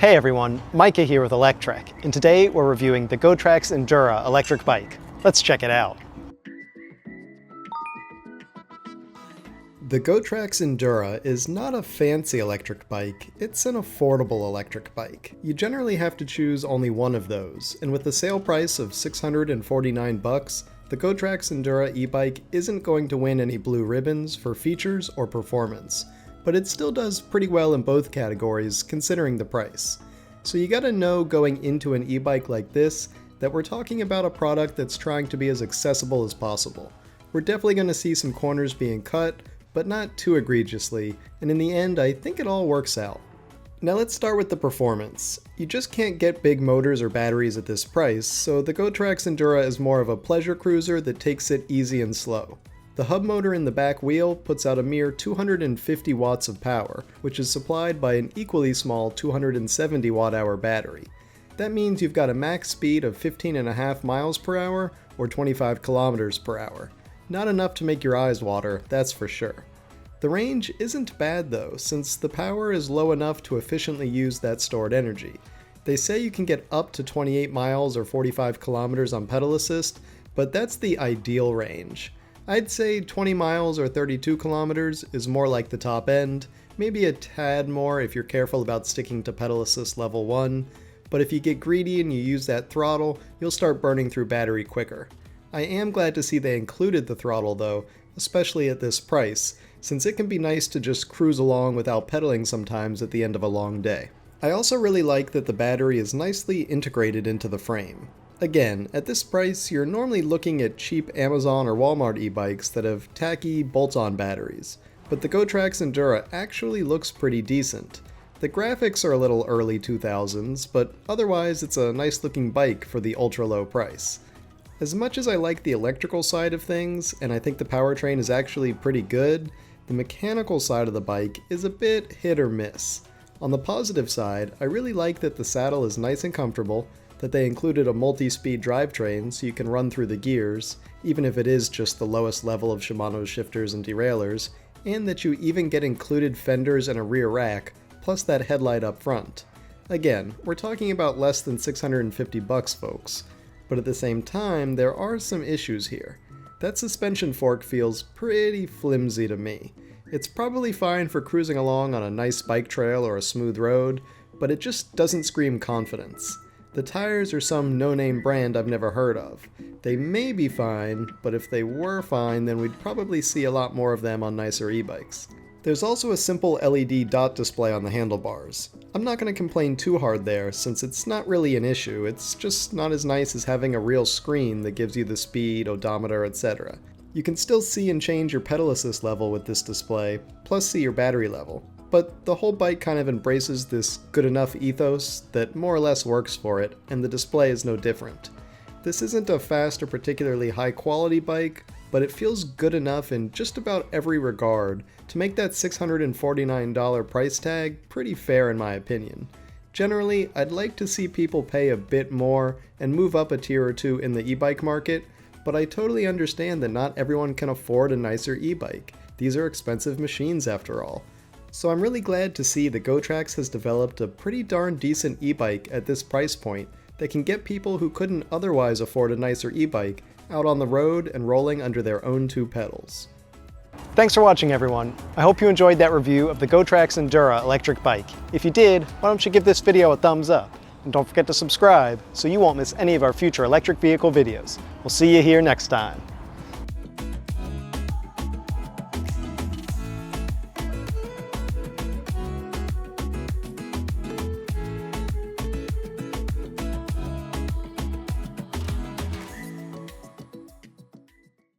Hey everyone, Micah here with Electrek, and today we're reviewing the GOTRAX Endura electric bike. Let's check it out. The GOTRAX Endura is not a fancy electric bike, it's an affordable electric bike. You generally have to choose only one of those, and with the sale price of $649, the GOTRAX Endura e-bike isn't going to win any blue ribbons for features or performance, but it still does pretty well in both categories considering the price. So you gotta know going into an e-bike like this that we're talking about a product that's trying to be as accessible as possible. We're definitely gonna see some corners being cut, but not too egregiously, and in the end I think it all works out. Now let's start with the performance. You just can't get big motors or batteries at this price, so the GOTRAX Endura is more of a pleasure cruiser that takes it easy and slow. The hub motor in the back wheel puts out a mere 250 watts of power, which is supplied by an equally small 270 watt-hour battery. That means you've got a max speed of 15.5 miles per hour or 25 kilometers per hour. Not enough to make your eyes water, that's for sure. The range isn't bad though, since the power is low enough to efficiently use that stored energy. They say you can get up to 28 miles or 45 kilometers on pedal assist, but that's the ideal range. I'd say 20 miles or 32 kilometers is more like the top end, maybe a tad more if you're careful about sticking to pedal assist level 1, but if you get greedy and you use that throttle, you'll start burning through battery quicker. I am glad to see they included the throttle though, especially at this price, since it can be nice to just cruise along without pedaling sometimes at the end of a long day. I also really like that the battery is nicely integrated into the frame. Again, at this price, you're normally looking at cheap Amazon or Walmart e-bikes that have tacky bolt-on batteries, but the GOTRAX Endura actually looks pretty decent. The graphics are a little early 2000s, but otherwise it's a nice looking bike for the ultra low price. As much as I like the electrical side of things, and I think the powertrain is actually pretty good, the mechanical side of the bike is a bit hit or miss. On the positive side, I really like that the saddle is nice and comfortable, that they included a multi-speed drivetrain so you can run through the gears, even if it is just the lowest level of Shimano's shifters and derailleurs, and that you even get included fenders and a rear rack, plus that headlight up front. Again, we're talking about less than $650 folks, but at the same time, there are some issues here. That suspension fork feels pretty flimsy to me. It's probably fine for cruising along on a nice bike trail or a smooth road, but it just doesn't scream confidence. The tires are some no-name brand I've never heard of. They may be fine, but if they were fine, then we'd probably see a lot more of them on nicer e-bikes. There's also a simple LED dot display on the handlebars. I'm not going to complain too hard there, since it's not really an issue, it's just not as nice as having a real screen that gives you the speed, odometer, etc. You can still see and change your pedal assist level with this display, plus see your battery level. But the whole bike kind of embraces this good enough ethos that more or less works for it, and the display is no different. This isn't a fast or particularly high quality bike, but it feels good enough in just about every regard to make that $649 price tag pretty fair in my opinion. Generally, I'd like to see people pay a bit more and move up a tier or two in the e-bike market, but I totally understand that not everyone can afford a nicer e-bike. These are expensive machines after all. So I'm really glad to see that GOTRAX has developed a pretty darn decent e-bike at this price point that can get people who couldn't otherwise afford a nicer e-bike out on the road and rolling under their own two pedals. Thanks for watching everyone. I hope you enjoyed that review of the GOTRAX Endura electric bike. If you did, why don't you give this video a thumbs up? And don't forget to subscribe so you won't miss any of our future electric vehicle videos. We'll see you here next time.